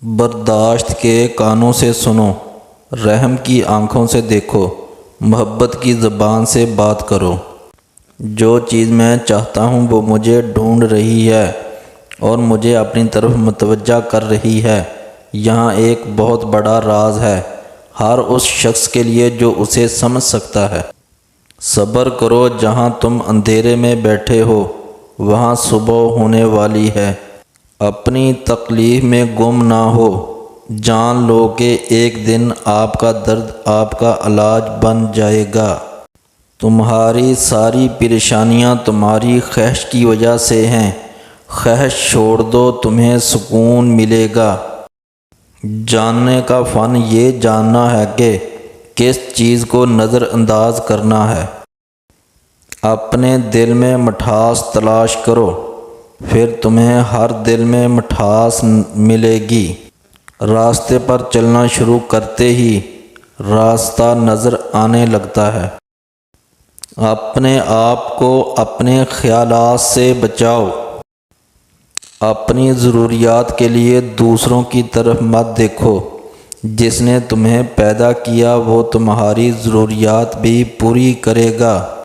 برداشت کے کانوں سے سنو، رحم کی آنکھوں سے دیکھو، محبت کی زبان سے بات کرو۔ جو چیز میں چاہتا ہوں وہ مجھے ڈھونڈ رہی ہے اور مجھے اپنی طرف متوجہ کر رہی ہے۔ یہاں ایک بہت بڑا راز ہے ہر اس شخص کے لیے جو اسے سمجھ سکتا ہے۔ صبر کرو، جہاں تم اندھیرے میں بیٹھے ہو وہاں صبح ہونے والی ہے۔ اپنی تکلیف میں گم نہ ہو، جان لو کہ ایک دن آپ کا درد آپ کا علاج بن جائے گا۔ تمہاری ساری پریشانیاں تمہاری خواہش کی وجہ سے ہیں، خواہش چھوڑ دو، تمہیں سکون ملے گا۔ جاننے کا فن یہ جاننا ہے کہ کس چیز کو نظر انداز کرنا ہے۔ اپنے دل میں مٹھاس تلاش کرو، پھر تمہیں ہر دل میں مٹھاس ملے گی۔ راستے پر چلنا شروع کرتے ہی راستہ نظر آنے لگتا ہے۔ اپنے آپ کو اپنے خیالات سے بچاؤ۔ اپنی ضروریات کے لیے دوسروں کی طرف مت دیکھو۔ جس نے تمہیں پیدا کیا وہ تمہاری ضروریات بھی پوری کرے گا۔